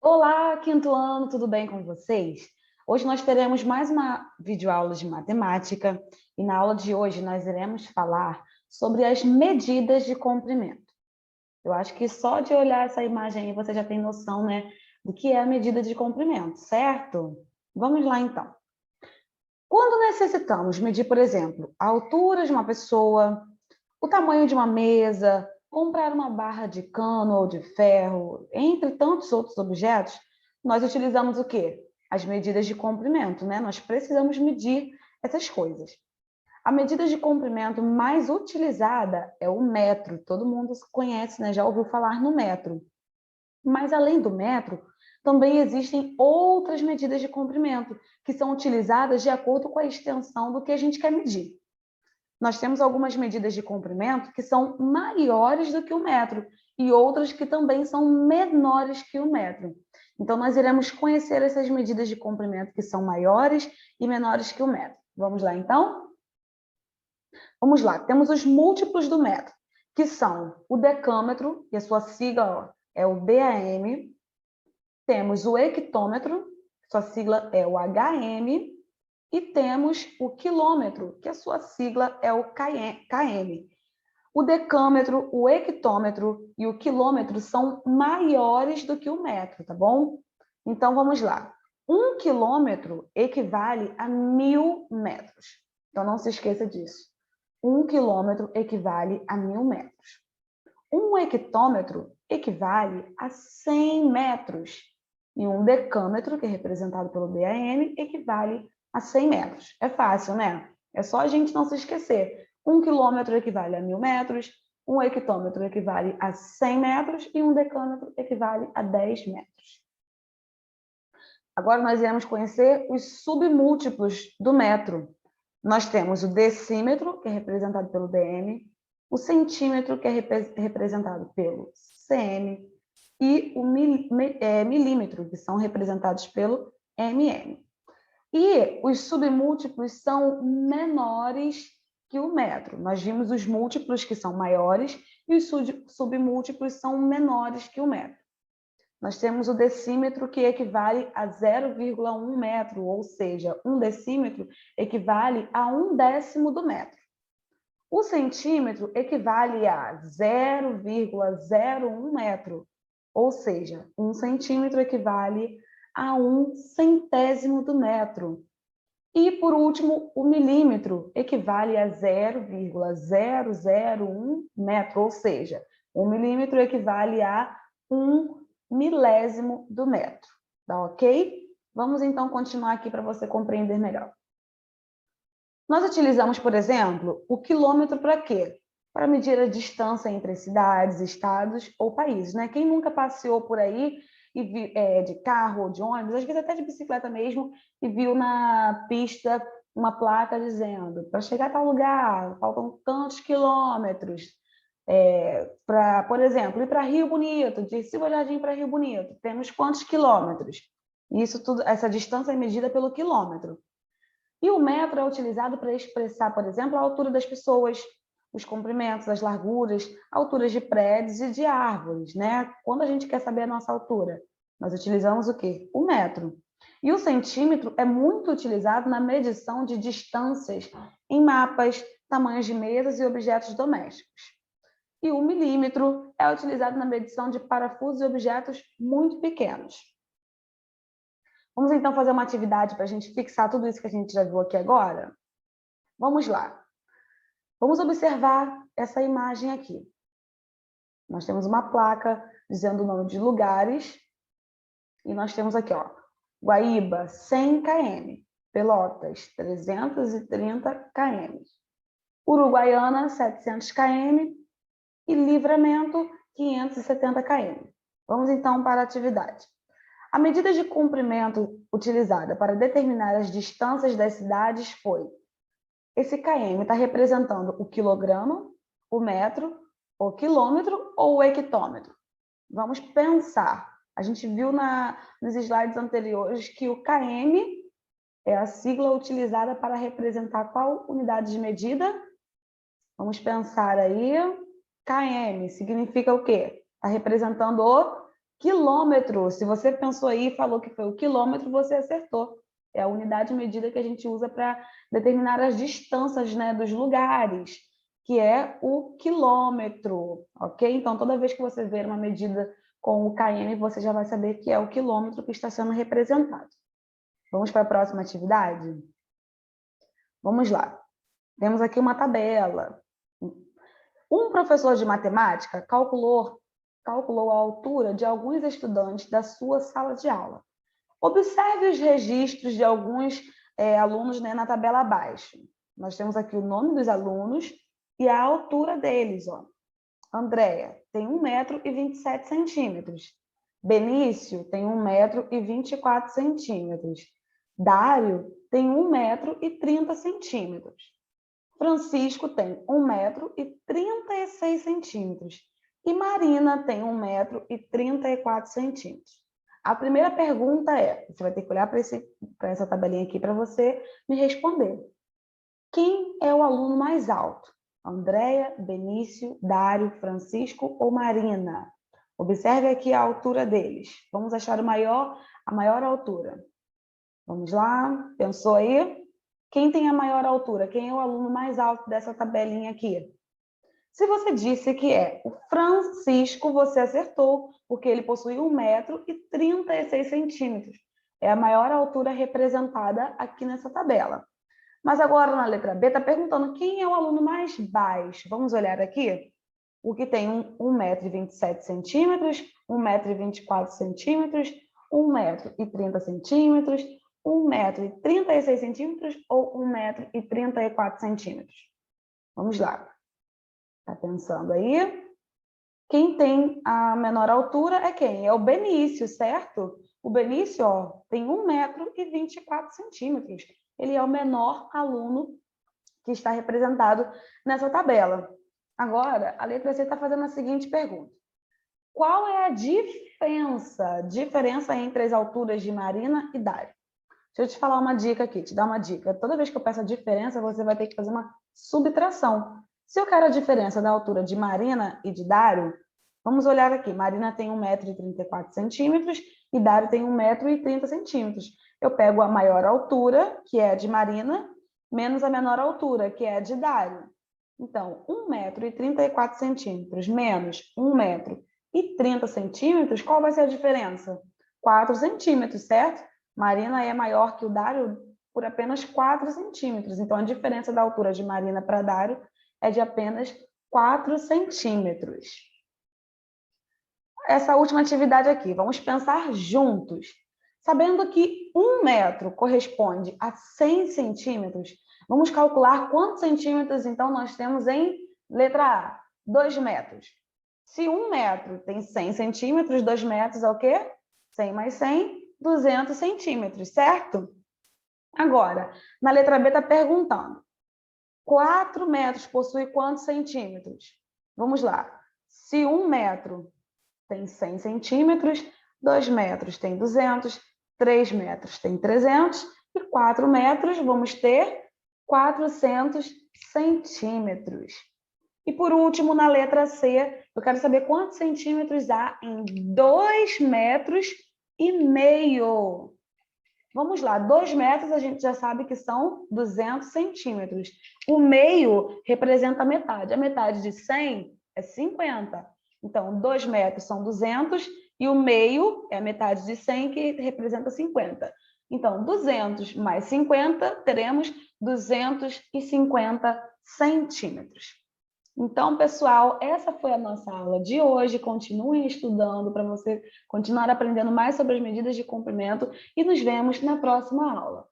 Olá, quinto ano, tudo bem com vocês? Hoje nós teremos mais uma videoaula de matemática e na aula de hoje nós iremos falar sobre as medidas de comprimento. Eu acho que só de olhar essa imagem aí você já tem noção, né, do que é a medida de comprimento, certo? Vamos lá então. Quando necessitamos medir, por exemplo, a altura de uma pessoa, o tamanho de uma mesa, comprar uma barra de cano ou de ferro, entre tantos outros objetos, nós utilizamos o quê? As medidas de comprimento, né? Nós precisamos medir essas coisas. A medida de comprimento mais utilizada é o metro. Todo mundo conhece, né? Já ouviu falar no metro. Mas além do metro, também existem outras medidas de comprimento que são utilizadas de acordo com a extensão do que a gente quer medir. Nós temos algumas medidas de comprimento que são maiores do que o metro e outras que também são menores que o metro. Então, nós iremos conhecer essas medidas de comprimento que são maiores e menores que o metro. Vamos lá, então? Vamos lá, temos os múltiplos do metro, que são o decâmetro, e a sua sigla é o DAM. Temos o hectômetro, sua sigla é o HM. E temos o quilômetro, que a sua sigla é o km. O decâmetro, o hectômetro e o quilômetro são maiores do que o metro, tá bom? Então, vamos lá. 1 quilômetro equivale a 1000 metros. Então, não se esqueça disso. 1 quilômetro equivale a 1000 metros. 1 hectômetro equivale a 100 metros. E um decâmetro, que é representado pelo DAM, equivale a 100 metros. É fácil, né? É só a gente não se esquecer. 1 quilômetro equivale a 1000 metros, 1 hectômetro equivale a 100 metros e um decâmetro equivale a 10 metros. Agora nós iremos conhecer os submúltiplos do metro. Nós temos o decímetro, que é representado pelo dm, o centímetro, que é representado pelo cm, e o milímetro, que são representados pelo mm. E os submúltiplos são menores que o metro. Nós vimos os múltiplos que são maiores e os submúltiplos são menores que o metro. Nós temos o decímetro, que equivale a 0,1 metro, ou seja, 1 decímetro equivale a 1/10 do metro. O centímetro equivale a 0,01 metro, ou seja, 1 centímetro equivale a 1/100º do metro. E, por último, o milímetro equivale a 0,001 metro, ou seja, 1 milímetro equivale a 1 milésimo do metro. Tá ok? Vamos então continuar aqui para você compreender melhor. Nós utilizamos, por exemplo, o quilômetro para quê? Para medir a distância entre cidades, estados ou países, né? Quem nunca passeou por aí e de carro ou de ônibus, às vezes até de bicicleta mesmo, e viu na pista uma placa dizendo: para chegar a tal lugar, faltam tantos quilômetros. Para, por exemplo, ir para Rio Bonito, de Silva Jardim para Rio Bonito, temos quantos quilômetros? Isso tudo, essa distância é medida pelo quilômetro. E o metro é utilizado para expressar, por exemplo, a altura das pessoas, os comprimentos, as larguras, alturas de prédios e de árvores, né? Quando a gente quer saber a nossa altura, nós utilizamos o quê? O metro. E o centímetro é muito utilizado na medição de distâncias em mapas, tamanhos de mesas e objetos domésticos. E o milímetro é utilizado na medição de parafusos e objetos muito pequenos. Vamos então fazer uma atividade para a gente fixar tudo isso que a gente já viu aqui agora? Vamos lá. Vamos observar essa imagem aqui. Nós temos uma placa dizendo o nome de lugares e nós temos aqui, ó, Guaíba, 100 km, Pelotas, 330 km, Uruguaiana, 700 km e Livramento, 570 km. Vamos então para a atividade. A medida de comprimento utilizada para determinar as distâncias das cidades foi: esse km está representando o quilograma, o metro, o quilômetro ou o hectômetro? Vamos pensar. A gente viu nos slides anteriores que o km é a sigla utilizada para representar qual unidade de medida? Vamos pensar aí. km significa o quê? Está representando o Quilômetro, se você pensou aí e falou que foi o quilômetro, você acertou. É a unidade de medida que a gente usa para determinar as distâncias, né, dos lugares, que é o quilômetro, ok? Então, toda vez que você ver uma medida com o km, você já vai saber que é o quilômetro que está sendo representado. Vamos para a próxima atividade? Vamos lá. Temos aqui uma tabela. Um professor de matemática calculou a altura de alguns estudantes da sua sala de aula. Observe os registros de alguns alunos, né, na tabela abaixo. Nós temos aqui o nome dos alunos e a altura deles. Ó. Andréia tem 1,27 m. Benício tem 1,24 m. Dário tem 1,30 m. Francisco tem 1,36 m. E Marina tem 1,34 m. A primeira pergunta é, você vai ter que olhar para essa tabelinha aqui para você me responder. Quem é o aluno mais alto? Andréia, Benício, Dário, Francisco ou Marina? Observe aqui a altura deles. Vamos achar a maior altura. Vamos lá, pensou aí? Quem tem a maior altura? Quem é o aluno mais alto dessa tabelinha aqui? Se você disse que é o Francisco, você acertou, porque ele possui 1,36 m. É a maior altura representada aqui nessa tabela. Mas agora, na letra B, está perguntando quem é o aluno mais baixo. Vamos olhar aqui? O que tem 1,27 m, 1,24 m, 1,30 m, 1,36 m ou 1,34 m? Vamos lá. Tá pensando aí? Quem tem a menor altura é quem? É o Benício, certo? O Benício, ó, tem 1,24 m. Ele é o menor aluno que está representado nessa tabela. Agora, a letra C está fazendo a seguinte pergunta. Qual é a diferença entre as alturas de Marina e Dário? Deixa eu te falar uma dica aqui, te dar uma dica. Toda vez que eu peço a diferença, você vai ter que fazer uma subtração. Se eu quero a diferença da altura de Marina e de Dário, vamos olhar aqui. Marina tem 1,34 m e Dário tem 1,30 m. Eu pego a maior altura, que é a de Marina, menos a menor altura, que é a de Dário. Então, 1,34 m menos 1,30 m, qual vai ser a diferença? 4 centímetros, certo? Marina é maior que o Dário por apenas 4 centímetros. Então, a diferença da altura de Marina para Dário é de apenas 4 centímetros. Essa última atividade aqui, vamos pensar juntos. Sabendo que 1 metro corresponde a 100 centímetros, vamos calcular quantos centímetros, então, nós temos em letra A? 2 metros. Se 1 metro tem 100 centímetros, 2 metros é o quê? 100 mais 100, 200 centímetros, certo? Agora, na letra B está perguntando, 4 metros possui quantos centímetros? Vamos lá. Se 1 metro tem 100 centímetros, 2 metros tem 200, 3 metros tem 300 e 4 metros vamos ter 400 centímetros. E por último, na letra C, eu quero saber quantos centímetros há em 2,5 metros. Vamos lá, 2 metros a gente já sabe que são 200 centímetros. O meio representa a metade. A metade de 100 é 50. Então, 2 metros são 200 e o meio é a metade de 100, que representa 50. Então, 200 mais 50, teremos 250 centímetros. Então, pessoal, essa foi a nossa aula de hoje. Continuem estudando para você continuar aprendendo mais sobre as medidas de comprimento e nos vemos na próxima aula.